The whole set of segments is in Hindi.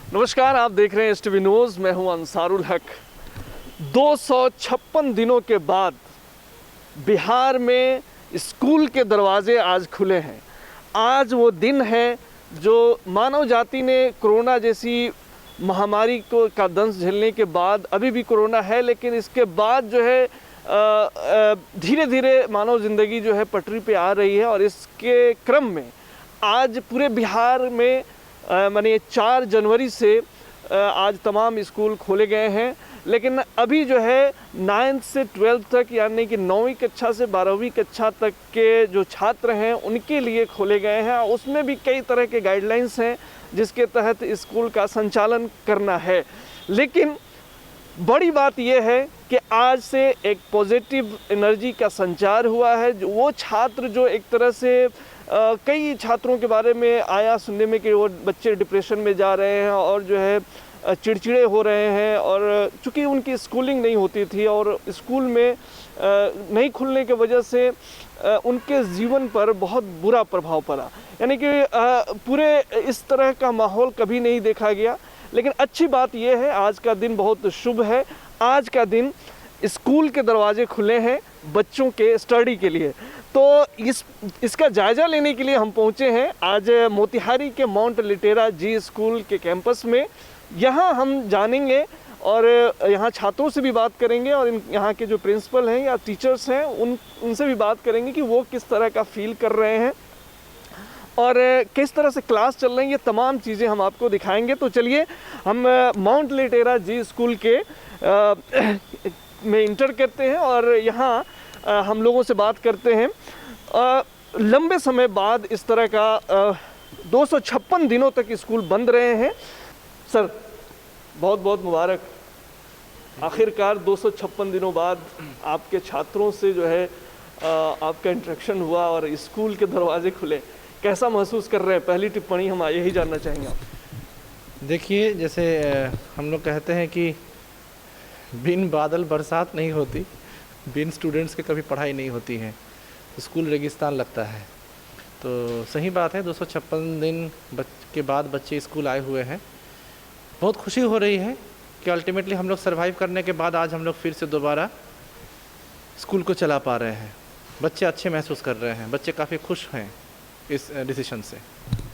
नमस्कार, आप देख रहे हैं एसटीवी न्यूज़। मैं हूं अंसारुल हक। 256 दिनों के बाद बिहार में स्कूल के दरवाजे आज खुले हैं। आज वो दिन है जो मानव जाति ने कोरोना जैसी महामारी का दंश झेलने के बाद, अभी भी कोरोना है लेकिन इसके बाद जो है धीरे धीरे मानव ज़िंदगी जो है पटरी पे आ रही है। और इसके क्रम में आज पूरे बिहार में माने 4 जनवरी से आज तमाम स्कूल खोले गए हैं। लेकिन अभी जो है 9th से 12th तक, यानी कि 9वीं कक्षा से 12वीं कक्षा तक के जो छात्र हैं उनके लिए खोले गए हैं। उसमें भी कई तरह के गाइडलाइंस हैं जिसके तहत स्कूल का संचालन करना है। लेकिन बड़ी बात यह है कि आज से एक पॉजिटिव एनर्जी का संचार हुआ है। वो छात्र जो एक तरह से कई छात्रों के बारे में आया सुनने में कि वो बच्चे डिप्रेशन में जा रहे हैं और जो है चिड़चिड़े हो रहे हैं, और चूँकि उनकी स्कूलिंग नहीं होती थी और स्कूल में नहीं खुलने की वजह से उनके जीवन पर बहुत बुरा प्रभाव पड़ा। यानी कि पूरे इस तरह का माहौल कभी नहीं देखा गया। लेकिन अच्छी बात यह है, आज का दिन बहुत शुभ है। आज का दिन स्कूल के दरवाजे खुले हैं बच्चों के स्टडी के लिए। तो इसका जायज़ा लेने के लिए हम पहुंचे हैं आज मोतिहारी के माउंट लिटेरा जी स्कूल के कैंपस में। यहाँ हम जानेंगे और यहाँ छात्रों से भी बात करेंगे और यहाँ के जो प्रिंसिपल हैं या टीचर्स हैं उनसे भी बात करेंगे कि वो किस तरह का फील कर रहे हैं और किस तरह से क्लास चल रही है। ये तमाम चीज़ें हम आपको दिखाएंगे। तो चलिए हम माउंट लिटेरा जी स्कूल के में इंटर करते हैं और यहाँ हम लोगों से बात करते हैं। लंबे समय बाद इस तरह का 256 दिनों तक स्कूल बंद रहे हैं। सर, बहुत बहुत मुबारक। आखिरकार 256 दिनों बाद आपके छात्रों से जो है आपका इंटरेक्शन हुआ और स्कूल के दरवाजे खुले। कैसा महसूस कर रहे हैं? पहली टिप्पणी हम यही जानना चाहेंगे आप। देखिए, जैसे हम लोग कहते हैं कि बिन बादल बरसात नहीं होती, बिन स्टूडेंट्स के कभी पढ़ाई नहीं होती है। स्कूल रेगिस्तान लगता है। तो सही बात है, 256 दिन के बाद बच्चे स्कूल आए हुए हैं। बहुत खुशी हो रही है कि अल्टीमेटली हम लोग सर्वाइव करने के बाद आज हम लोग फिर से दोबारा स्कूल को चला पा रहे हैं। बच्चे अच्छे महसूस कर रहे हैं, बच्चे काफ़ी खुश हैं इस डिसीजन से।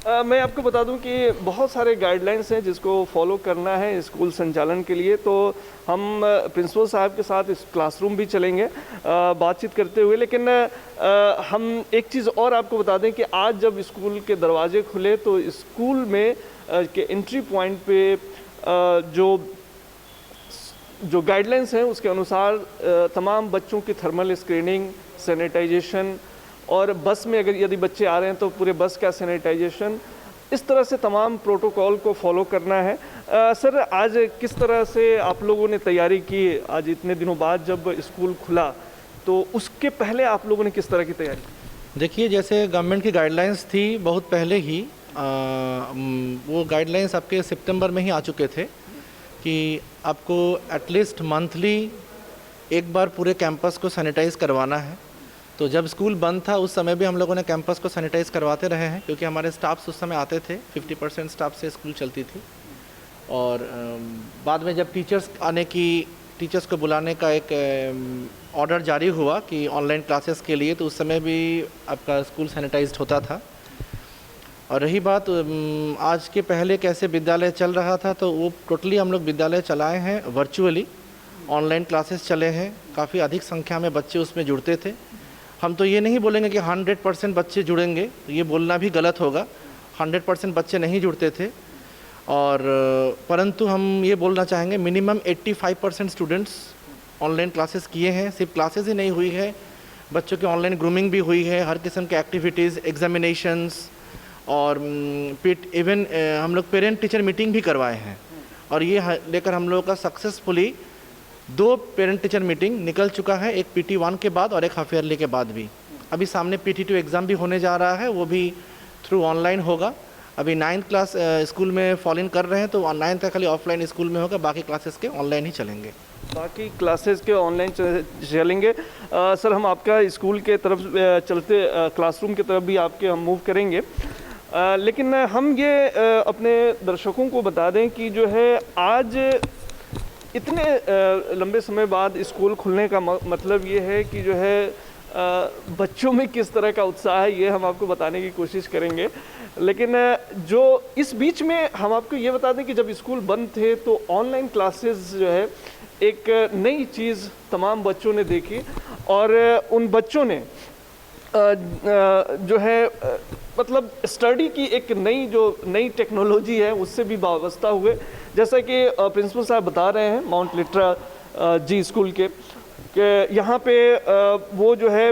मैं आपको बता दूं कि बहुत सारे गाइडलाइंस हैं जिसको फॉलो करना है स्कूल संचालन के लिए। तो हम प्रिंसिपल साहब के साथ इस क्लासरूम भी चलेंगे बातचीत करते हुए। लेकिन हम एक चीज़ और आपको बता दें कि आज जब स्कूल के दरवाजे खुले तो स्कूल में के एंट्री पॉइंट पे जो गाइडलाइंस हैं उसके अनुसार तमाम बच्चों की थर्मल स्क्रीनिंग, सैनिटाइजेशन, और बस में अगर यदि बच्चे आ रहे हैं तो पूरे बस का सैनिटाइजेशन, इस तरह से तमाम प्रोटोकॉल को फॉलो करना है। सर, आज किस तरह से आप लोगों ने तैयारी की? आज इतने दिनों बाद जब स्कूल खुला तो उसके पहले आप लोगों ने किस तरह की तैयारी की? देखिए, जैसे गवर्नमेंट की गाइडलाइंस थी बहुत पहले ही, वो गाइडलाइंस आपके सितंबर में ही आ चुके थे कि आपको एटलीस्ट मंथली एक बार पूरे कैंपस को सैनिटाइज़ करवाना है। तो जब स्कूल बंद था उस समय भी हम लोगों ने कैंपस को सैनिटाइज़ करवाते रहे हैं, क्योंकि हमारे स्टाफ्स उस समय आते थे। 50% स्टाफ से स्कूल चलती थी। और बाद में जब टीचर्स को बुलाने का एक ऑर्डर जारी हुआ कि ऑनलाइन क्लासेस के लिए, तो उस समय भी आपका स्कूल सैनिटाइज्ड होता था। और रही बात आज के पहले कैसे विद्यालय चल रहा था, तो वो टोटली हम लोग विद्यालय चलाए हैं वर्चुअली। ऑनलाइन क्लासेस चले हैं, काफ़ी अधिक संख्या में बच्चे उसमें जुड़ते थे। हम तो ये नहीं बोलेंगे कि 100% बच्चे जुड़ेंगे, ये बोलना भी गलत होगा। 100% बच्चे नहीं जुड़ते थे, और परंतु हम ये बोलना चाहेंगे मिनिमम 85% स्टूडेंट्स ऑनलाइन क्लासेस किए हैं। सिर्फ क्लासेस ही नहीं हुई है, बच्चों की ऑनलाइन ग्रूमिंग भी हुई है, हर किस्म के एक्टिविटीज़, एग्जामिनेशंस, और इवन हम लोग पेरेंट टीचर मीटिंग भी करवाए हैं। और ये लेकर हम लोगों का सक्सेसफुली 2 पेरेंट टीचर मीटिंग निकल चुका है, एक PT1 के बाद और एक हाफ ईयरली के बाद भी। अभी सामने PT2 एग्ज़ाम भी होने जा रहा है, वो भी थ्रू ऑनलाइन होगा। अभी 9th क्लास स्कूल में फॉल इन कर रहे हैं, तो 9th का खाली ऑफलाइन स्कूल में होगा, बाकी क्लासेस के ऑनलाइन ही चलेंगे। बाकी क्लासेस के ऑनलाइन चलेंगे। सर, हम आपका स्कूल के तरफ चलते क्लासरूम की तरफ भी आपके हम मूव करेंगे। लेकिन हम ये अपने दर्शकों को बता दें कि जो है आज इतने लंबे समय बाद स्कूल खुलने का मतलब ये है कि जो है बच्चों में किस तरह का उत्साह है, ये हम आपको बताने की कोशिश करेंगे। लेकिन जो इस बीच में हम आपको ये बता दें कि जब स्कूल बंद थे तो ऑनलाइन क्लासेस जो है एक नई चीज़ तमाम बच्चों ने देखी और उन बच्चों ने जो है मतलब स्टडी की एक नई टेक्नोलॉजी है उससे भी वाबस्ता हुए। जैसा कि प्रिंसिपल साहब बता रहे हैं माउंट लिटरा जी स्कूल के कि यहाँ पे वो जो है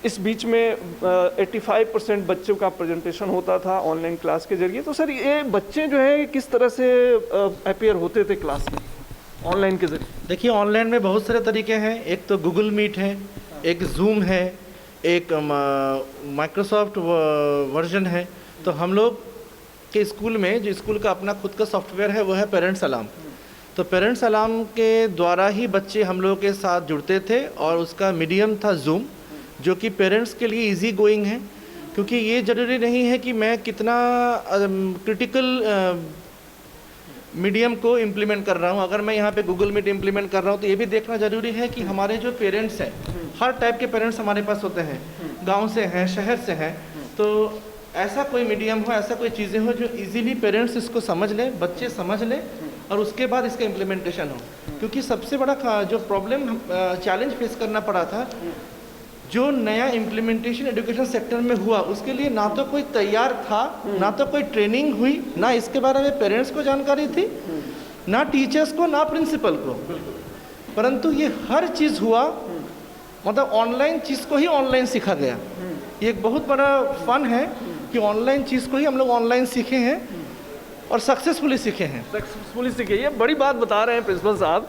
इस बीच में 85% बच्चों का प्रेजेंटेशन होता था ऑनलाइन क्लास के जरिए। तो सर ये बच्चे जो है किस तरह से अपीयर होते थे क्लास में ऑनलाइन के जरिए? देखिए, ऑनलाइन में बहुत सारे तरीके हैं। एक तो गूगल मीट है, एक जूम है, एक माइक्रोसॉफ्ट वर्जन है। तो हम लोग के स्कूल में जो स्कूल का अपना खुद का सॉफ्टवेयर है वो है पेरेंट्स अलार्म। तो पेरेंट्स अलार्म के द्वारा ही बच्चे हम लोगों के साथ जुड़ते थे और उसका मीडियम था जूम, जो कि पेरेंट्स के लिए इजी गोइंग है, क्योंकि ये ज़रूरी नहीं है कि मैं कितना क्रिटिकल मीडियम को इम्प्लीमेंट कर रहा हूँ। अगर मैं यहाँ पे गूगल मीट इम्प्लीमेंट कर रहा हूँ तो ये भी देखना ज़रूरी है कि हमारे जो पेरेंट्स हैं, हर टाइप के पेरेंट्स हमारे पास होते हैं, गांव से हैं, शहर से हैं। तो ऐसा कोई मीडियम हो, ऐसा कोई चीज़ें हो जो इजीली पेरेंट्स इसको समझ लें, बच्चे समझ लें और उसके बाद इसका इम्प्लीमेंटेशन हो। क्योंकि सबसे बड़ा जो प्रॉब्लम चैलेंज फेस करना पड़ा था, जो नया इम्प्लीमेंटेशन एजुकेशन सेक्टर में हुआ उसके लिए ना तो कोई तैयार था, ना तो कोई ट्रेनिंग हुई, ना इसके बारे में पेरेंट्स को जानकारी थी, ना टीचर्स को, ना प्रिंसिपल को। परंतु ये हर चीज़ हुआ, मतलब ऑनलाइन चीज़ को ही ऑनलाइन सीखा गया। ये एक बहुत बड़ा फन है कि ऑनलाइन चीज़ को ही हम लोग ऑनलाइन सीखे हैं और सक्सेसफुली सीखे हैं। सक्सेसफुली सीखे, ये बड़ी बात बता रहे हैं प्रिंसिपल साहब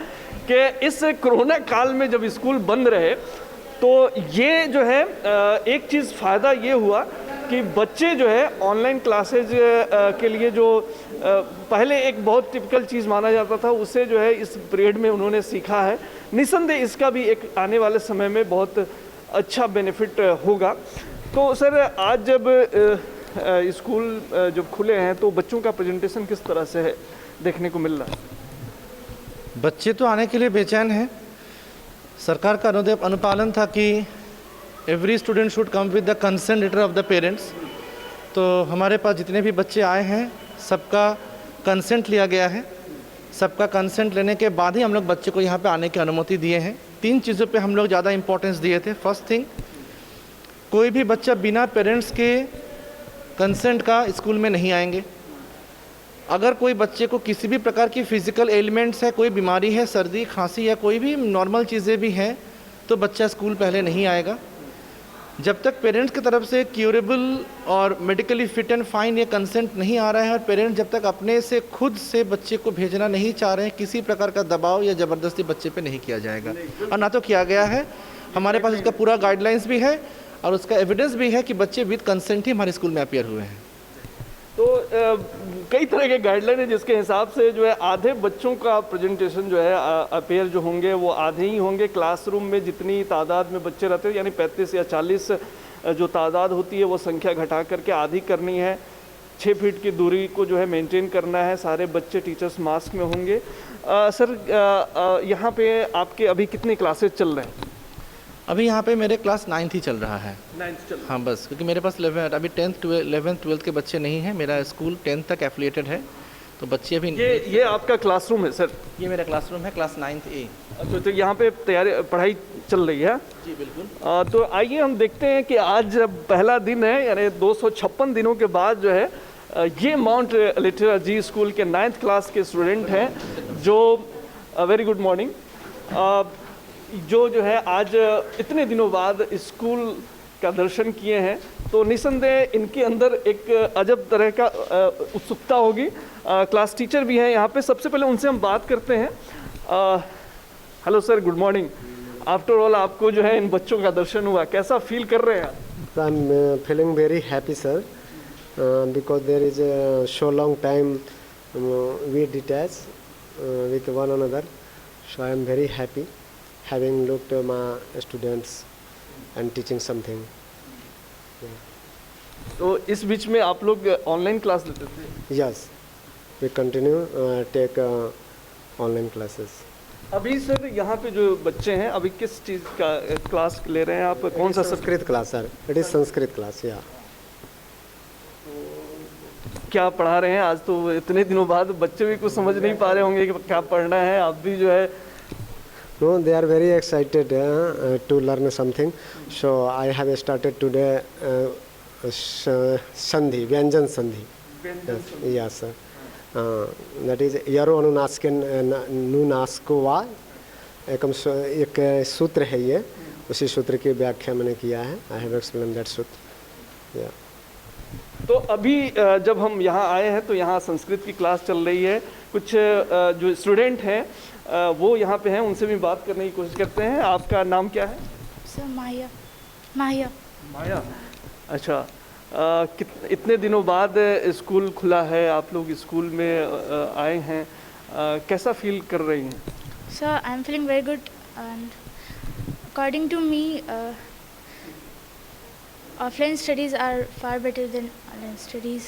कि इस कोरोना काल में जब स्कूल बंद रहे तो ये जो है एक चीज़ फ़ायदा ये हुआ कि बच्चे जो है ऑनलाइन क्लासेज के लिए जो पहले एक बहुत टिपिकल चीज़ माना जाता था उसे जो है इस पीरियड में उन्होंने सीखा है। निस्संदेह इसका भी एक आने वाले समय में बहुत अच्छा बेनिफिट होगा। तो सर आज जब स्कूल जब खुले हैं तो बच्चों का प्रेजेंटेशन किस तरह से है देखने को मिल रहा है? बच्चे तो आने के लिए बेचैन हैं। सरकार का अनुपालन था कि every student should come with the consent letter of the parents. तो हमारे पास जितने भी बच्चे आए हैं सबका कंसेंट लिया गया है। सबका कंसेंट लेने के बाद ही हम लोग बच्चे को यहाँ पे आने की अनुमति दिए हैं। 3 चीज़ों पे हम लोग ज़्यादा इम्पोर्टेंस दिए थे। फर्स्ट थिंग, कोई भी बच्चा बिना पेरेंट्स के कंसेंट का स्कूल में नहीं आएंगे। अगर कोई बच्चे को किसी भी प्रकार की फिजिकल एलिमेंट्स है, कोई बीमारी है, सर्दी खांसी या कोई भी नॉर्मल चीज़ें भी हैं, तो बच्चा स्कूल पहले नहीं आएगा। जब तक पेरेंट्स की तरफ से क्यूरेबल और मेडिकली फिट एंड फाइन ये कंसेंट नहीं आ रहा है और पेरेंट्स जब तक अपने से खुद से बच्चे को भेजना नहीं चाह रहे हैं, किसी प्रकार का दबाव या ज़बरदस्ती बच्चे पे नहीं किया जाएगा और ना तो किया गया है। हमारे पास इसका पूरा गाइडलाइंस भी है और उसका एविडेंस भी है कि बच्चे विद कंसेंट ही हमारे स्कूल में अपीयर हुए हैं। तो कई तरह के गाइडलाइन है जिसके हिसाब से जो है आधे बच्चों का प्रेजेंटेशन जो है अपीयर जो होंगे वो आधे ही होंगे। क्लासरूम में जितनी तादाद में बच्चे रहते हैं यानी 35 या 40 जो तादाद होती है वो संख्या घटा करके आधी करनी है। 6 फीट की दूरी को जो है मेंटेन करना है। सारे बच्चे टीचर्स मास्क में होंगे। सर यहाँ पे आपके अभी कितने क्लासेज चल रहे हैं? अभी यहाँ पे मेरे क्लास 9th ही चल रहा है। 9th चल रहा है। हाँ बस, क्योंकि मेरे पास अभी 10th 11th 12th के बच्चे नहीं हैं। मेरा स्कूल 10th तक एफिलिएटेड है, तो बच्चे अभी ये आपका क्लासरूम है सर? ये मेरा क्लासरूम है, क्लास 9th A। अच्छा, तो यहाँ पे पढ़ाई चल रही है? जी बिल्कुल। तो आइए हम देखते हैं कि आज जब पहला दिन है यानी 256 दिनों के बाद जो है ये माउंट लिटरा जी स्कूल के 9th क्लास के स्टूडेंट हैं जो वेरी गुड मॉर्निंग जो है आज इतने दिनों बाद स्कूल का दर्शन किए हैं। तो निसंदेह इनके अंदर एक अजब तरह का उत्सुकता होगी। क्लास टीचर भी हैं यहाँ पे। सबसे पहले उनसे हम बात करते हैं। Hello sir, good morning. After all आपको जो है इन बच्चों का दर्शन हुआ, कैसा फील कर रहे हैं? I am feeling very happy sir, because there is a so long time we detach with one another, so I am very happy having looked at my students and teaching something. तो इस बीच में आप लोग ऑनलाइन क्लास लेते थे? Yes, we continue take online classes. अभी सर यहाँ पे जो बच्चे हैं अभी किस चीज़ का क्लास ले रहे हैं आप? कौन सा subject? Sanskrit class, sir. It is Sanskrit class, yeah. क्या पढ़ा रहे हैं? आज तो इतने दिनों बाद बच्चे भी कुछ समझ नहीं पा रहे होंगे कि क्या पढ़ना है। आप भी जो है No, they are very excited to learn something. So I have started today Sandhi, Vyanjan Sandhi. Yes, sir. That is Yaro Anunasken Nunasko Va. एक सूत्र है ये, उसी सूत्र की व्याख्या मैंने किया है. I have explained that सूत्र. Yeah. तो अभी जब हम यहाँ आए हैं तो यहाँ संस्कृत की क्लास चल रही है। कुछ जो स्टूडेंट हैं वो यहाँ पे हैं, उनसे भी बात करने की कोशिश करते हैं। आपका नाम क्या है? सर माया। माया। माया, अच्छा। इतने दिनों बाद स्कूल खुला है, आप लोग स्कूल में आए हैं, कैसा फील कर रही हैं? Sir I am feeling very good and according to me offline studies are far better than online studies.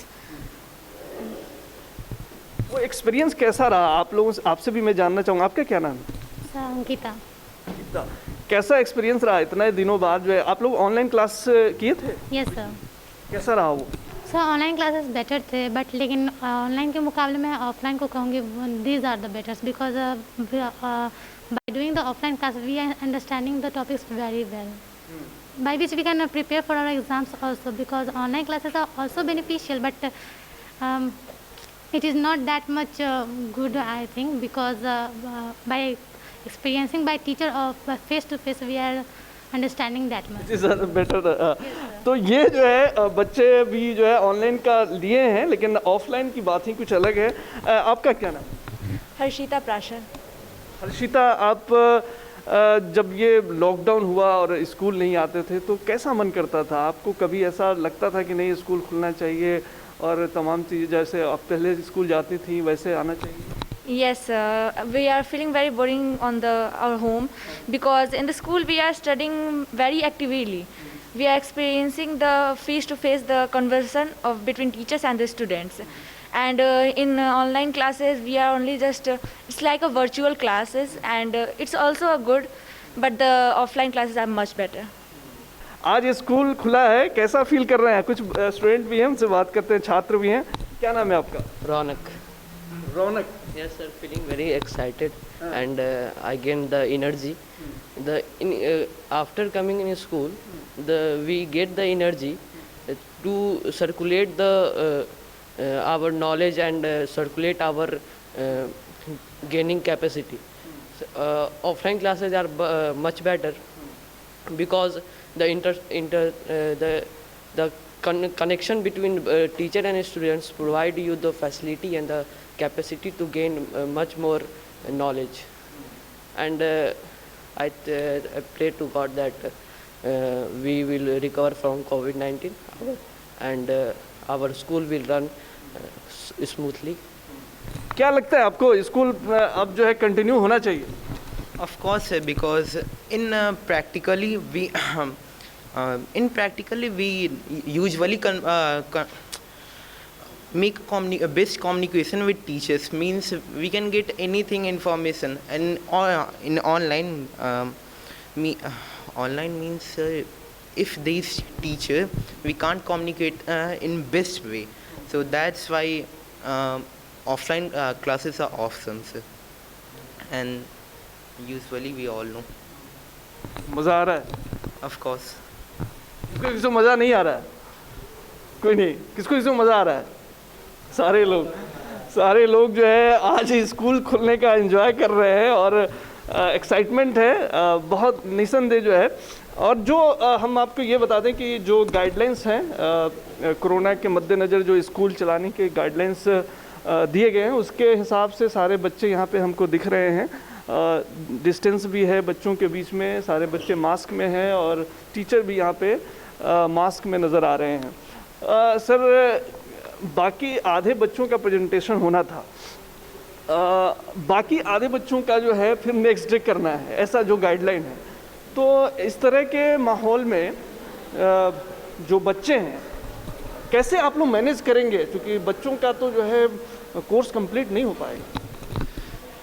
वो एक्सपीरियंस कैसा रहा आप लोगों से? आपसे भी मैं जानना चाहूँगा, आपका क्या नाम है? सर अंकिता। कैसा एक्सपीरियंस रहा इतने दिनों बाद जो है? आप लोग ऑनलाइन क्लास किए थे? Yes sir. कैसा रहा वो? सर ऑनलाइन क्लासेस बेटर थे, बट लेकिन ऑनलाइन के मुकाबले में ऑफलाइन को कहूँगी these are the betters because by doing the offline class we are understanding the topics very well, by which we can prepare for our exams also, because online classes are also beneficial, but it is not that much good, I think, because by experiencing by teacher or face to face we are understanding that much. It is better. तो ये जो है बच्चे भी जो है ऑनलाइन का लिए हैं, लेकिन ऑफलाइन की बात ही कुछ अलग है। आपका क्या नाम? हर्षिता प्राशर। हर्षिता, आप जब ये लॉकडाउन हुआ और स्कूल नहीं आते थे तो कैसा मन करता था? आपको कभी ऐसा लगता था कि नहीं स्कूल खुलना चाहिए और तमाम चीज़ें जैसे आप पहले स्कूल जाती थी वैसे आना चाहिए? Yes, we are feeling very boring on our home because in the school we are studying very actively. We are experiencing the face-to-face the conversation of between teachers and the students. And in online classes we are only just it's like a virtual classes, and it's also a good, but the offline classes are much better. आज स्कूल खुला है, कैसा फील कर रहे हैं? कुछ स्टूडेंट भी हैं, उनसे बात करते हैं, छात्र भी हैं। क्या नाम है आपका? Ronak. Raunak. Yes sir, feeling very excited and I gain the energy. After coming in school, we get the energy to circulate our knowledge and circulate our gaining capacity. Offline classes are much better because the connection between teacher and students provide you the facility and the capacity to gain much more knowledge. And I pray to God that we will recover from COVID-19 and our school will run smoothly. क्या लगता है आपको स्कूल अब जो है कंटिन्यू होना चाहिए? Of course, because in practically we usually make best communication with teachers, means we can get anything information, and in online online means if this teacher we can't communicate in best way, so that's why offline classes are awesome, sir. And usually we all know. मज़ा आ रहा है? Of course. किसको किसको मज़ा नहीं आ रहा है? कोई नहीं। किसको किसको मज़ा आ रहा है? सारे लोग जो है आज स्कूल खुलने का एंजॉय कर रहे हैं और एक्साइटमेंट है बहुत निसंदेह जो है। और जो हम आपको ये बता दें कि जो गाइडलाइंस हैं कोरोना के मद्देनज़र जो स्कूल चलाने के गाइडलाइंस दिए गए हैं उसके हिसाब से सारे बच्चे यहाँ पे हमको दिख रहे हैं। डिस्टेंस भी है बच्चों के बीच में, सारे बच्चे मास्क में हैं और टीचर भी यहाँ पे मास्क में नज़र आ रहे हैं। सर, बाकी आधे बच्चों का प्रेजेंटेशन होना था, बाकी आधे बच्चों का जो है फिर नेक्स्ट डे करना है, ऐसा जो गाइडलाइन है। तो इस तरह के माहौल में जो बच्चे हैं कैसे आप लोग मैनेज करेंगे, क्योंकि बच्चों का तो जो है कोर्स कंप्लीट नहीं हो पाएगा?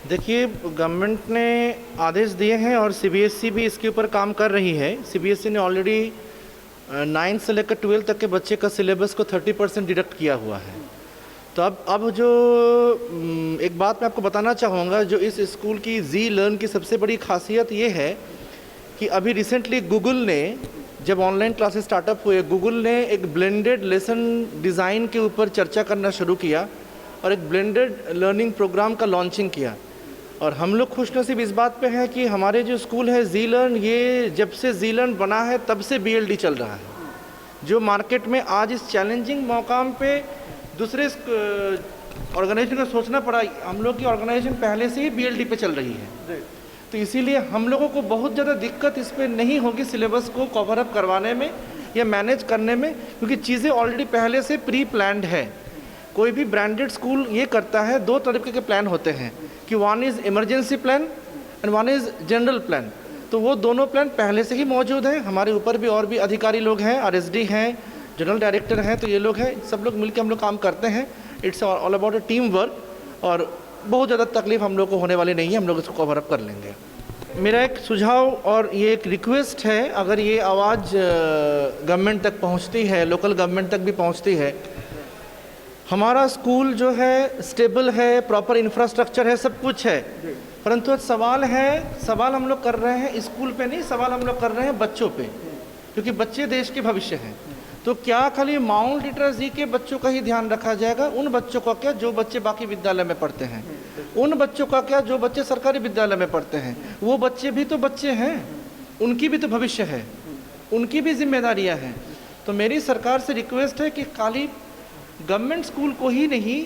देखिए, गवर्नमेंट ने आदेश दिए हैं और सीबीएसई भी इसके ऊपर काम कर रही है। सीबीएसई ने ऑलरेडी 9 से लेकर 12 तक के बच्चे का सिलेबस को 30% डिडक्ट किया हुआ है। तो अब जो एक बात मैं आपको बताना चाहूँगा, जो इस स्कूल की जी लर्न की सबसे बड़ी खासियत ये है कि अभी रिसेंटली गूगल ने, जब ऑनलाइन क्लासेस स्टार्टअप हुए, गूगल ने एक ब्लेंडेड लेसन डिज़ाइन के ऊपर चर्चा करना शुरू किया और एक ब्लेंडेड लर्निंग प्रोग्राम का लॉन्चिंग किया। और हम लोग खुशनसीब इस बात पे हैं कि हमारे जो स्कूल है जी लर्न, ये जब से जी लर्न बना है तब से बीएलडी चल रहा है। जो मार्केट में आज इस चैलेंजिंग मौकाम पे दूसरे ऑर्गेनाइजेशन को सोचना पड़ा, हम लोग की ऑर्गेनाइजेशन पहले से ही बीएलडी पे चल रही है। तो इसीलिए हम लोगों को बहुत ज़्यादा दिक्कत इस पर नहीं होगी सिलेबस को कवर अप करवाने में या मैनेज करने में, क्योंकि चीज़ें ऑलरेडी पहले से प्री प्लान्ड है। कोई भी ब्रांडेड स्कूल ये करता है, 2 तरीके के प्लान होते हैं कि one is emergency plan and one is general plan. तो वो दोनों प्लान पहले से ही मौजूद हैं। हमारे ऊपर भी और भी अधिकारी लोग हैं, आरएसडी हैं, जनरल डायरेक्टर हैं, तो ये लोग हैं, सब लोग मिलकर हम लोग काम करते हैं। It's all about a team work और बहुत ज़्यादा तकलीफ हम लोग को होने वाली नहीं है, हम लोग इसको कवर अप कर लेंगे। मेरा एक सुझाव और ये एक रिक्वेस्ट है, अगर ये आवाज़ गवर्नमेंट तक पहुंचती है, लोकल गवर्नमेंट तक भी पहुंचती है, हमारा स्कूल जो है स्टेबल है, प्रॉपर इंफ्रास्ट्रक्चर है, सब कुछ है, परंतु सवाल हम लोग कर रहे हैं स्कूल पे नहीं, सवाल हम लोग कर रहे हैं बच्चों पे, क्योंकि बच्चे देश के भविष्य हैं। तो क्या खाली माउंट लिटरेसी के बच्चों का ही ध्यान रखा जाएगा? उन बच्चों का क्या जो बच्चे बाकी विद्यालय में पढ़ते हैं? उन बच्चों का क्या जो बच्चे सरकारी विद्यालय में पढ़ते हैं? वो बच्चे भी तो बच्चे हैं, उनकी भी तो भविष्य है, उनकी भी जिम्मेदारियां हैं। तो मेरी सरकार से रिक्वेस्ट है कि खाली गवर्नमेंट स्कूल को ही नहीं,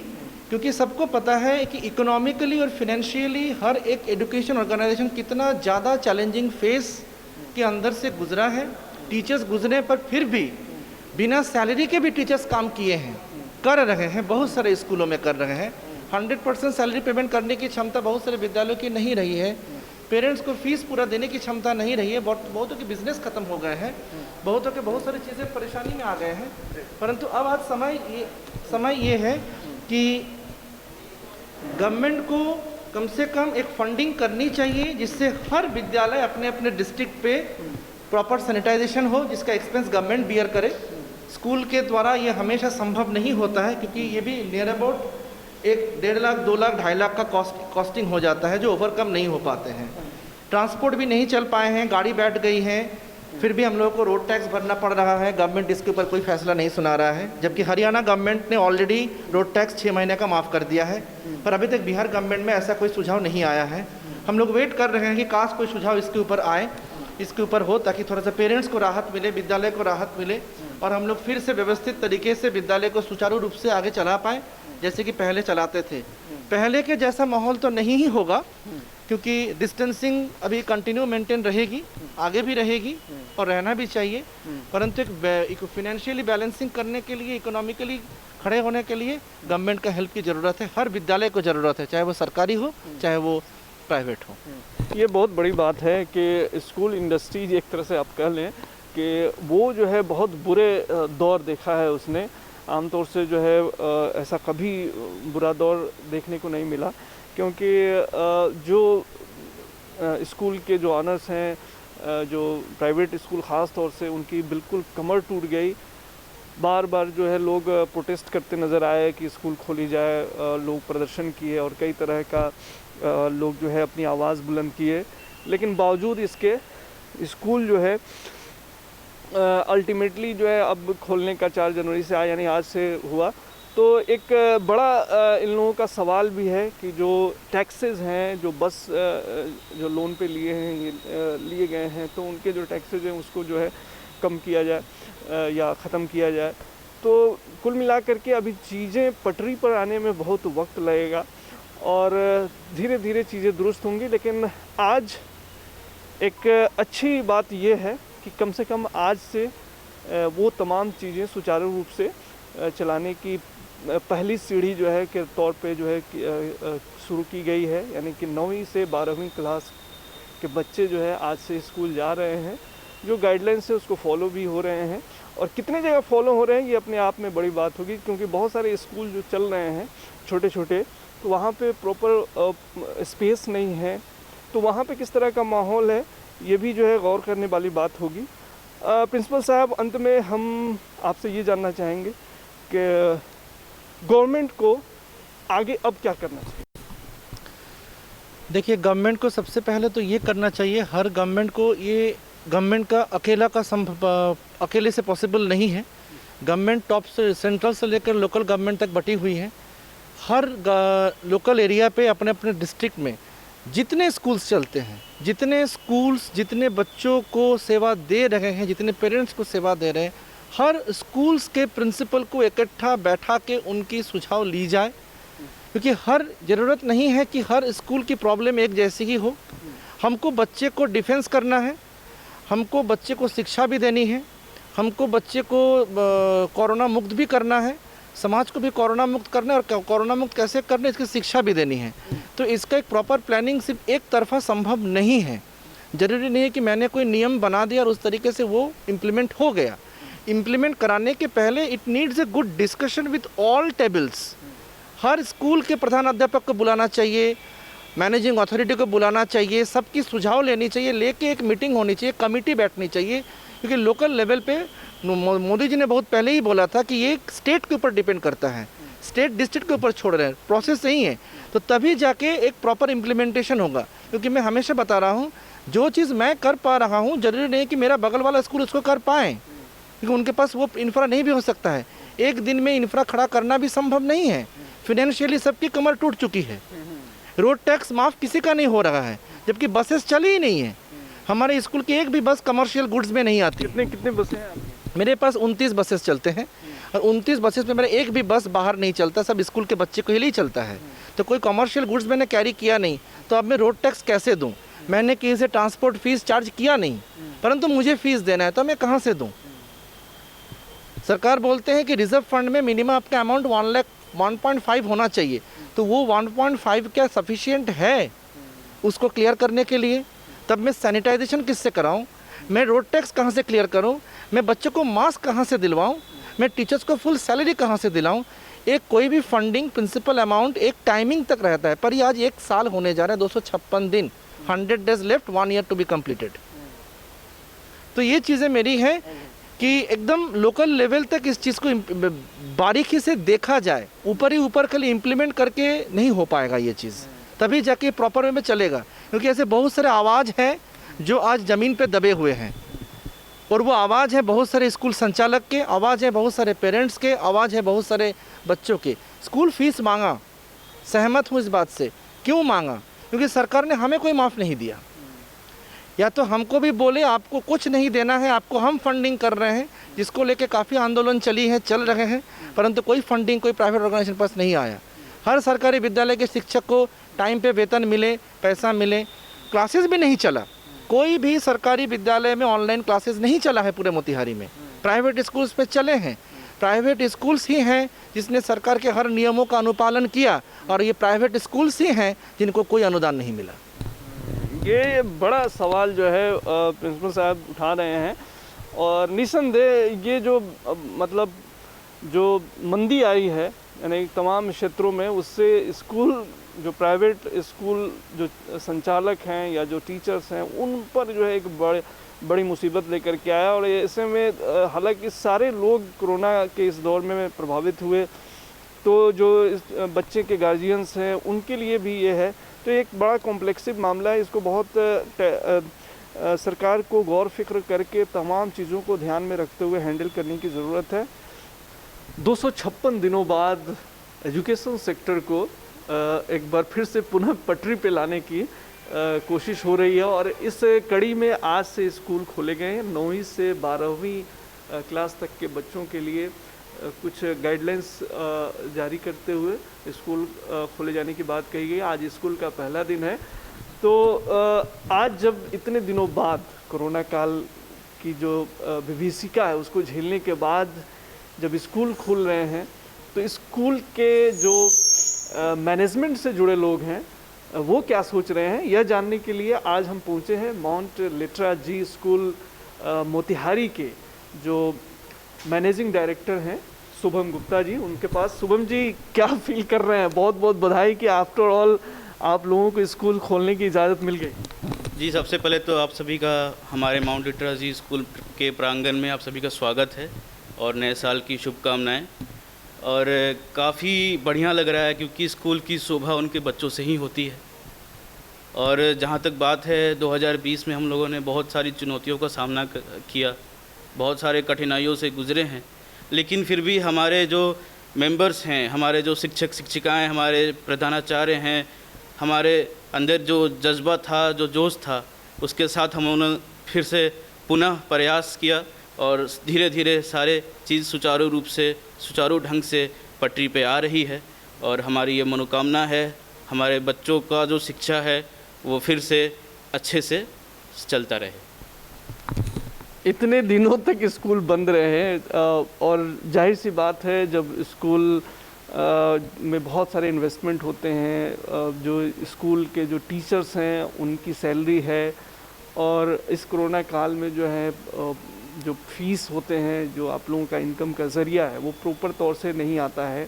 क्योंकि सबको पता है कि इकोनॉमिकली और फिनेंशियली हर एक एजुकेशन ऑर्गेनाइजेशन कितना ज़्यादा चैलेंजिंग फेस के अंदर से गुजरा है। टीचर्स गुजरे पर फिर भी बिना सैलरी के भी टीचर्स काम किए हैं, कर रहे हैं, बहुत सारे स्कूलों में कर रहे हैं। 100% सैलरी पेमेंट करने की क्षमता बहुत सारे विद्यालयों की नहीं रही है, पेरेंट्स को फीस पूरा देने की क्षमता नहीं रही है, बहुतों के बिजनेस खत्म हो गए हैं, बहुतों के बहुत सारी चीज़ें परेशानी में आ गए हैं। परंतु अब आज समय ये है कि गवर्नमेंट को कम से कम एक फंडिंग करनी चाहिए, जिससे हर विद्यालय अपने अपने डिस्ट्रिक्ट पे प्रॉपर सैनिटाइजेशन हो, जिसका एक्सपेंस गवर्नमेंट बियर करे। स्कूल के द्वारा ये हमेशा संभव नहीं होता है, क्योंकि ये भी नियर अबाउट 1-1.5 लाख, 2 लाख, 2.5 लाख का कॉस्टिंग हो जाता है, जो ओवरकम नहीं हो पाते हैं। ट्रांसपोर्ट भी नहीं चल पाए हैं, गाड़ी बैठ गई है, फिर भी हम लोगों को रोड टैक्स भरना पड़ रहा है। गवर्नमेंट इसके ऊपर कोई फैसला नहीं सुना रहा है, जबकि हरियाणा गवर्नमेंट ने ऑलरेडी रोड टैक्स 6 महीने का माफ़ कर दिया है, पर अभी तक बिहार गवर्नमेंट में ऐसा कोई सुझाव नहीं आया है। हम लोग वेट कर रहे हैं कि काश कोई सुझाव इसके ऊपर आए, इसके ऊपर हो, ताकि थोड़ा सा पेरेंट्स को राहत मिले, विद्यालय को राहत मिले और हम लोग फिर से व्यवस्थित तरीके से विद्यालय को सुचारू रूप से आगे चला पाएँ, जैसे कि पहले चलाते थे। पहले के जैसा माहौल तो नहीं ही होगा, क्योंकि डिस्टेंसिंग अभी कंटिन्यू मेंटेन रहेगी, आगे भी रहेगी और रहना भी चाहिए, परंतु एक फाइनेंशियली बैलेंसिंग करने के लिए, इकोनॉमिकली खड़े होने के लिए गवर्नमेंट का हेल्प की ज़रूरत है, हर विद्यालय को ज़रूरत है, चाहे वो सरकारी हो चाहे वो प्राइवेट हो। ये बहुत बड़ी बात है कि स्कूल इंडस्ट्री एक तरह से आप कह लें कि वो जो है बहुत बुरे दौर देखा है उसने। आमतौर से जो है ऐसा कभी बुरा दौर देखने को नहीं मिला, क्योंकि जो स्कूल के जो ऑनर्स हैं, जो प्राइवेट स्कूल ख़ास तौर से, उनकी बिल्कुल कमर टूट गई। बार बार जो है लोग प्रोटेस्ट करते नज़र आए कि स्कूल खोली जाए, लोग प्रदर्शन किए और कई तरह का लोग जो है अपनी आवाज़ बुलंद किए, लेकिन बावजूद इसके स्कूल जो है अल्टीमेटली जो है अब खोलने का 4 जनवरी से यानी आज से हुआ। तो एक बड़ा इन लोगों का सवाल भी है कि जो टैक्सेस हैं, जो बस जो लोन पे लिए हैं, लिए गए हैं, तो उनके जो टैक्सेस हैं उसको जो है कम किया जाए या ख़त्म किया जाए। तो कुल मिलाकर के अभी चीज़ें पटरी पर आने में बहुत वक्त लगेगा और धीरे धीरे चीज़ें दुरुस्त होंगी। लेकिन आज एक अच्छी बात यह है कि कम से कम आज से वो तमाम चीज़ें सुचारू रूप से चलाने की पहली सीढ़ी जो है के तौर पे जो है शुरू की गई है, यानी कि 9वीं से 12वीं क्लास के बच्चे जो है आज से स्कूल जा रहे हैं। जो गाइडलाइंस है उसको फॉलो भी हो रहे हैं और कितने जगह फॉलो हो रहे हैं ये अपने आप में बड़ी बात होगी, क्योंकि बहुत सारे स्कूल जो चल रहे हैं छोटे छोटे, तो वहाँ पे प्रॉपर स्पेस नहीं है, तो वहाँ पे किस तरह का माहौल है ये भी जो है गौर करने वाली बात होगी। प्रिंसिपल साहब, अंत में हम आपसे ये जानना चाहेंगे कि गवर्नमेंट को आगे अब क्या करना चाहिए? देखिए, गवर्नमेंट को सबसे पहले तो ये करना चाहिए, हर गवर्नमेंट को ये गवर्नमेंट का अकेले से पॉसिबल नहीं है। गवर्नमेंट टॉप से सेंट्रल से लेकर लोकल गवर्नमेंट तक बटी हुई है। हर लोकल एरिया पे अपने अपने डिस्ट्रिक्ट में जितने स्कूल्स चलते हैं, जितने बच्चों को सेवा दे रहे हैं, जितने पेरेंट्स को सेवा दे रहे हैं, हर स्कूल्स के प्रिंसिपल को इकट्ठा बैठा के उनकी सुझाव ली जाए, क्योंकि हर ज़रूरत नहीं है कि हर स्कूल की प्रॉब्लम एक जैसी ही हो। हमको बच्चे को डिफेंस करना है, हमको बच्चे को शिक्षा भी देनी है, हमको बच्चे को कोरोना मुक्त भी करना है, समाज को भी कोरोना मुक्त करना है, और कोरोना मुक्त कैसे करना है इसकी शिक्षा भी देनी है। तो इसका एक प्रॉपर प्लानिंग सिर्फ एक तरफा संभव नहीं है। ज़रूरी नहीं है कि मैंने कोई नियम बना दिया और उस तरीके से वो इम्प्लीमेंट हो गया। इम्प्लीमेंट कराने के पहले it needs a good discussion with all tables. Her school के प्रधान अध्यापक को बुलाना चाहिए, मैनेजिंग अथॉरिटी को बुलाना चाहिए, सबकी सुझाव लेनी चाहिए, लेके एक मीटिंग होनी चाहिए, कमेटी बैठनी चाहिए, क्योंकि लोकल लेवल पे मोदी जी ने बहुत पहले ही बोला था कि ये स्टेट के ऊपर डिपेंड करता है, स्टेट डिस्ट्रिक्ट के ऊपर छोड़ रहे हैं, प्रोसेस नहीं है, तो तभी जाके एक प्रॉपर इम्प्लीमेंटेशन होगा। क्योंकि मैं हमेशा बता रहा हूँ, जो चीज़ मैं कर पा रहा हूँ जरूरी नहीं कि मेरा बगल वाला स्कूल उसको कर पाएँ, क्योंकि उनके पास वो इंफ्रा नहीं भी हो सकता है। एक दिन में इंफ्रा खड़ा करना भी संभव नहीं है, फिनेंशियली सबकी कमर टूट चुकी है, रोड टैक्स माफ़ किसी का नहीं हो रहा है, जबकि बसेस चली ही नहीं है। हमारे स्कूल की एक भी बस कमर्शियल गुड्स में नहीं आती। कितने बसें हैं आपकी? मेरे पास 29 बसेस चलते हैं, और 29 बसेस में मेरा एक भी बस बाहर नहीं चलता, सब स्कूल के बच्चे को ही लिए चलता है। तो कोई कमर्शियल गुड्स मैंने कैरी किया नहीं, तो अब मैं रोड टैक्स कैसे दूँ? मैंने किसी से ट्रांसपोर्ट फीस चार्ज किया नहीं, परंतु मुझे फीस देना है, तो मैं कहाँ से दूँ? सरकार बोलते हैं कि रिजर्व फंड में मिनिमम आपका अमाउंट 1.5 होना चाहिए, तो वो 1.5 क्या सफिशिएंट है उसको क्लियर करने के लिए? तब मैं सैनिटाइजेशन किससे कराऊं? मैं रोड टैक्स कहाँ से क्लियर करूं? मैं बच्चों को मास्क कहाँ से दिलवाऊं? मैं टीचर्स को फुल सैलरी कहाँ से दिलाऊं? एक कोई भी फंडिंग प्रिंसिपल अमाउंट एक टाइमिंग तक रहता है, पर ये आज 1 साल होने जा रहा है, 256 दिन, 100 days left, 1 year to be completed. तो ये चीज़ें मेरी हैं कि एकदम लोकल लेवल तक इस चीज़ को बारीकी से देखा जाए, ऊपर ही ऊपर खाली इम्प्लीमेंट करके नहीं हो पाएगा ये चीज़, तभी जाके प्रॉपर वे में चलेगा। क्योंकि ऐसे बहुत सारे आवाज़ हैं जो आज ज़मीन पे दबे हुए हैं, और वो आवाज़ है बहुत सारे स्कूल संचालक के, आवाज़ है बहुत सारे पेरेंट्स के, आवाज़ है बहुत सारे बच्चों के। स्कूल फीस मांगा, सहमत हूँ इस बात से। क्यों मांगा? क्योंकि सरकार ने हमें कोई माफ़ नहीं दिया। या तो हमको भी बोले आपको कुछ नहीं देना है, आपको हम फंडिंग कर रहे हैं, जिसको लेके काफ़ी आंदोलन चल रहे हैं, परंतु कोई फंडिंग कोई प्राइवेट ऑर्गेनाइजेशन पास नहीं आया। हर सरकारी विद्यालय के शिक्षक को टाइम पे वेतन मिले, पैसा मिले, क्लासेस भी नहीं चला। कोई भी सरकारी विद्यालय में ऑनलाइन क्लासेस नहीं चला है पूरे मोतिहारी में। प्राइवेट स्कूल्स पे चले हैं, प्राइवेट स्कूल्स ही हैं जिसने सरकार के हर नियमों का अनुपालन किया, और ये प्राइवेट स्कूल्स ही हैं जिनको कोई अनुदान नहीं मिला। ये बड़ा सवाल जो है प्रिंसिपल साहब उठा रहे हैं, और निसंदेह ये जो मतलब जो मंदी आई है यानी तमाम क्षेत्रों में, उससे स्कूल जो प्राइवेट स्कूल जो संचालक हैं या जो टीचर्स हैं उन पर जो है एक बड़ी मुसीबत लेकर के आया। और ऐसे में हालांकि सारे लोग कोरोना के इस दौर में प्रभावित हुए, तो जो इस बच्चे के गार्जियंस हैं उनके लिए भी ये है, तो एक बड़ा कॉम्प्लेक्सिव मामला है। इसको बहुत सरकार को गौर फिक्र करके तमाम चीज़ों को ध्यान में रखते हुए हैंडल करने की ज़रूरत है। 256 दिनों बाद एजुकेशन सेक्टर को एक बार फिर से पुनः पटरी पे लाने की कोशिश हो रही है, और इस कड़ी में आज से स्कूल खोले गए हैं। 9वीं से 12वीं क्लास तक के बच्चों के लिए कुछ गाइडलाइंस जारी करते हुए स्कूल खोले जाने की बात कही गई। आज स्कूल का पहला दिन है, तो आज जब इतने दिनों बाद कोरोना काल की जो विभीषिका है उसको झेलने के बाद जब स्कूल खुल रहे हैं, तो स्कूल के जो मैनेजमेंट से जुड़े लोग हैं वो क्या सोच रहे हैं, यह जानने के लिए आज हम पहुंचे हैं माउंट लिटरा जी स्कूल मोतिहारी के जो मैनेजिंग डायरेक्टर हैं शुभम गुप्ता जी, उनके पास। शुभम जी, क्या फील कर रहे हैं? बहुत बहुत बधाई कि आफ्टर ऑल आप लोगों को स्कूल खोलने की इजाज़त मिल गई। जी, सबसे पहले तो आप सभी का हमारे माउंट लिटरेसी स्कूल के प्रांगण में आप सभी का स्वागत है और नए साल की शुभकामनाएं। और काफ़ी बढ़िया लग रहा है क्योंकि स्कूल की शोभा उनके बच्चों से ही होती है। और जहाँ तक बात है 2020 में हम लोगों ने बहुत सारी चुनौतियों का सामना किया, बहुत सारे कठिनाइयों से गुजरे हैं, लेकिन फिर भी हमारे जो मेंबर्स हैं, हमारे जो शिक्षक शिक्षिकाएं, हमारे प्रधानाचार्य हैं, हमारे अंदर जो जज्बा था, जो जोश था, उसके साथ हम उन्होंने फिर से पुनः प्रयास किया और धीरे धीरे सारे चीज़ सुचारू रूप से, सुचारू ढंग से पटरी पे आ रही है। और हमारी ये मनोकामना है हमारे बच्चों का जो शिक्षा है वो फिर से अच्छे से चलता रहे। इतने दिनों तक स्कूल बंद रहे हैं और जाहिर सी बात है जब स्कूल में बहुत सारे इन्वेस्टमेंट होते हैं, जो स्कूल के जो टीचर्स हैं उनकी सैलरी है, और इस कोरोना काल में जो है जो फीस होते हैं, जो आप लोगों का इनकम का ज़रिया है वो प्रॉपर तौर से नहीं आता है।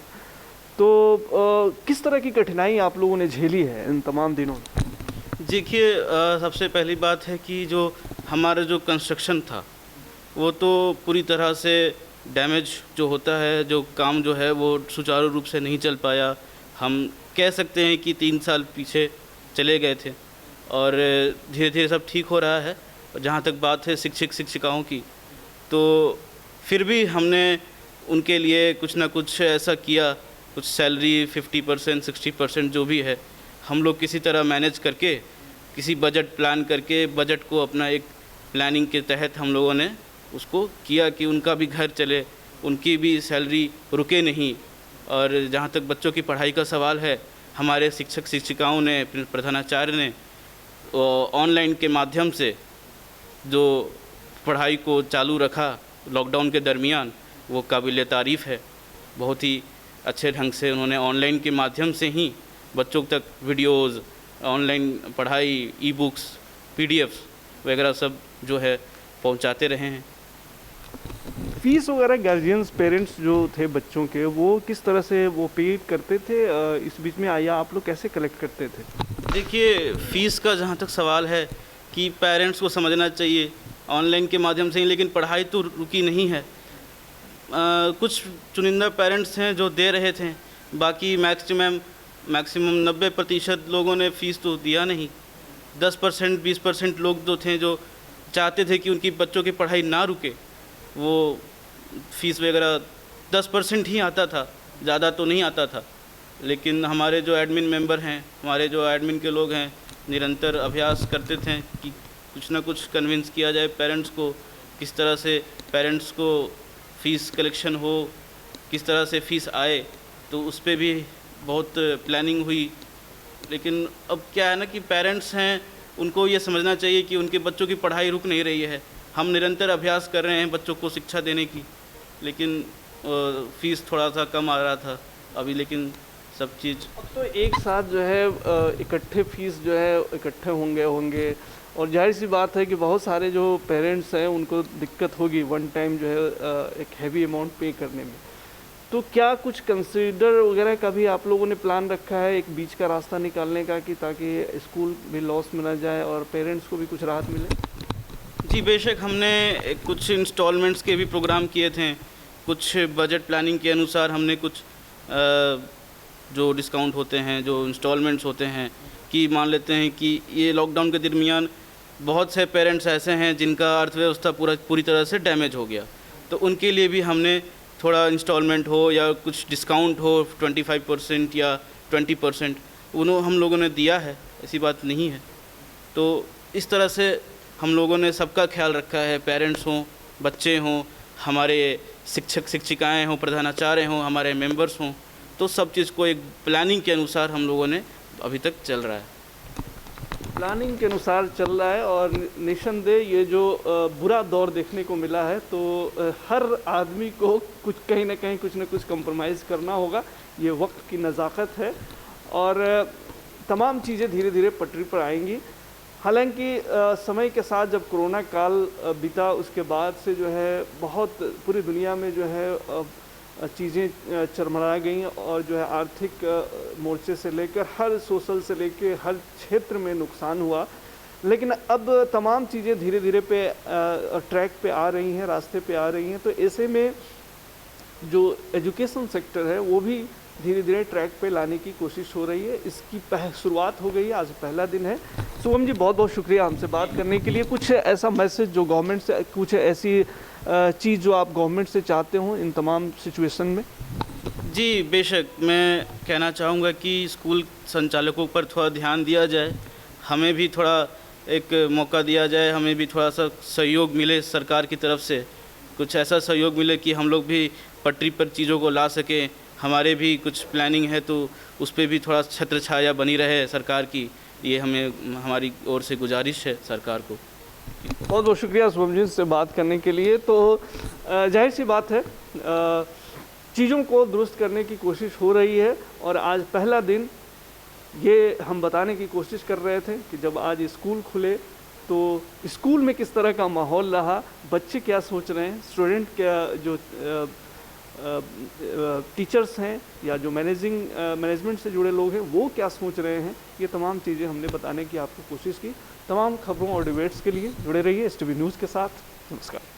तो किस तरह की कठिनाई आप लोगों ने झेली है इन तमाम दिनों में? देखिए, सबसे पहली बात है कि जो हमारा जो कंस्ट्रक्शन था वो तो पूरी तरह से डैमेज जो होता है, जो काम जो है वो सुचारू रूप से नहीं चल पाया। हम कह सकते हैं कि 3 साल पीछे चले गए थे और धीरे धीरे सब ठीक हो रहा है। और जहाँ तक बात है शिक्षक शिक्षिकाओं की, तो फिर भी हमने उनके लिए कुछ ना कुछ ऐसा किया, कुछ सैलरी 50% 60% जो भी है, हम लोग किसी तरह मैनेज करके, किसी बजट प्लान करके, बजट को अपना एक प्लानिंग के तहत हम लोगों ने उसको किया कि उनका भी घर चले, उनकी भी सैलरी रुके नहीं। और जहाँ तक बच्चों की पढ़ाई का सवाल है, हमारे शिक्षक शिक्षिकाओं ने, प्रधानाचार्य ने ऑनलाइन के माध्यम से जो पढ़ाई को चालू रखा लॉकडाउन के दरमियान, वो काबिल तारीफ़ है। बहुत ही अच्छे ढंग से उन्होंने ऑनलाइन के माध्यम से ही बच्चों तक वीडियोज़, ऑनलाइन पढ़ाई, ई बुक्स, PDF वगैरह सब जो है पहुंचाते रहे हैं। फीस वगैरह गार्जियंस, पेरेंट्स जो थे बच्चों के, वो किस तरह से वो पे करते थे इस बीच में, आया आप लोग कैसे कलेक्ट करते थे? देखिए, फ़ीस का जहाँ तक सवाल है कि पेरेंट्स को समझना चाहिए ऑनलाइन के माध्यम से ही, लेकिन पढ़ाई तो रुकी नहीं है। कुछ चुनिंदा पेरेंट्स हैं जो दे रहे थे, बाकी मैक्सिमम 90% लोगों ने फ़ीस तो दिया नहीं। 10% 20% लोग जो थे जो चाहते थे कि उनकी बच्चों की पढ़ाई ना रुके, वो फ़ीस वगैरह 10% ही आता था, ज़्यादा तो नहीं आता था। लेकिन हमारे जो एडमिन मेंबर हैं, हमारे जो एडमिन के लोग हैं, निरंतर अभ्यास करते थे कि कुछ ना कुछ कन्विंस किया जाए पेरेंट्स को, किस तरह से पेरेंट्स को फ़ीस कलेक्शन हो, किस तरह से फ़ीस आए। तो उस पर भी बहुत प्लानिंग हुई। लेकिन अब क्या है ना कि पेरेंट्स हैं, उनको ये समझना चाहिए कि उनके बच्चों की पढ़ाई रुक नहीं रही है। हम निरंतर अभ्यास कर रहे हैं बच्चों को शिक्षा देने की, लेकिन फ़ीस थोड़ा सा कम आ रहा था अभी, लेकिन सब चीज़ अब तो एक साथ जो है इकट्ठे फीस जो है इकट्ठे होंगे और जाहिर सी बात है कि बहुत सारे जो पेरेंट्स हैं उनको दिक्कत होगी वन टाइम जो है एक हैवी अमाउंट पे करने में। तो क्या कुछ कंसीडर वगैरह का भी आप लोगों ने प्लान रखा है, एक बीच का रास्ता निकालने का, कि ताकि स्कूल भी लॉस में ना जाए और पेरेंट्स को भी कुछ राहत मिले? जी बेशक, हमने कुछ इंस्टॉलमेंट्स के भी प्रोग्राम किए थे। कुछ बजट प्लानिंग के अनुसार हमने कुछ जो डिस्काउंट होते हैं, जो इंस्टॉलमेंट्स होते हैं, कि मान लेते हैं कि ये लॉकडाउन के दरमियान बहुत से पेरेंट्स ऐसे हैं जिनका अर्थव्यवस्था पूरी तरह से डैमेज हो गया, तो उनके लिए भी हमने थोड़ा इंस्टॉलमेंट हो या कुछ डिस्काउंट हो 25% या 20%, उन्होंने हम लोगों ने दिया है, ऐसी बात नहीं है। तो इस तरह से हम लोगों ने सबका ख्याल रखा है, पेरेंट्स हों, बच्चे हों, हमारे शिक्षक शिक्षिकाएं हों, प्रधानाचार्य हों, हमारे मेंबर्स हों, तो सब चीज़ को एक प्लानिंग के अनुसार हम लोगों ने अभी तक चल रहा है। प्लानिंग के अनुसार चल रहा है और निस्संदेह ये जो बुरा दौर देखने को मिला है, तो हर आदमी को कुछ कहीं ना कहीं कुछ ना कुछ कंप्रोमाइज़ करना होगा। ये वक्त की नज़ाकत है और तमाम चीज़ें धीरे धीरे पटरी पर आएंगी। हालांकि समय के साथ जब कोरोना काल बीता उसके बाद से जो है बहुत पूरी दुनिया में जो है चीज़ें चरमरा गई और जो है आर्थिक मोर्चे से लेकर हर सोशल से लेकर हर क्षेत्र में नुकसान हुआ। लेकिन अब तमाम चीज़ें धीरे धीरे पे ट्रैक पे आ रही हैं, रास्ते पे आ रही हैं। तो ऐसे में जो एजुकेशन सेक्टर है वो भी धीरे धीरे ट्रैक पे लाने की कोशिश हो रही है। इसकी शुरुआत हो गई है, आज पहला दिन है। शुभम जी बहुत बहुत शुक्रिया हमसे बात करने के लिए। कुछ ऐसा मैसेज जो गवर्नमेंट से, कुछ ऐसी चीज़ जो आप गवर्नमेंट से चाहते हो इन तमाम सिचुएशन में? जी बेशक, मैं कहना चाहूँगा कि स्कूल संचालकों पर थोड़ा ध्यान दिया जाए, हमें भी थोड़ा एक मौका दिया जाए, हमें भी थोड़ा सा सहयोग मिले सरकार की तरफ से, कुछ ऐसा सहयोग मिले कि हम लोग भी पटरी पर चीज़ों को ला सकें। हमारे भी कुछ प्लानिंग है तो उस पर भी थोड़ा छत्र छाया बनी रहे सरकार की, ये हमें हमारी ओर से गुजारिश है सरकार को। बहुत बहुत शुक्रिया शुभम जी से बात करने के लिए। तो जाहिर सी बात है चीज़ों को दुरुस्त करने की कोशिश हो रही है और आज पहला दिन ये हम बताने की कोशिश कर रहे थे कि जब आज स्कूल खुले तो स्कूल में किस तरह का माहौल रहा, बच्चे क्या सोच रहे हैं, स्टूडेंट क्या, जो टीचर्स हैं या जो मैनेजमेंट से जुड़े लोग हैं वो क्या सोच रहे हैं, ये तमाम चीज़ें हमने बताने की आपको कोशिश की। तमाम खबरों और डिबेट्स के लिए जुड़े रहिए STV न्यूज़ के साथ। नमस्कार।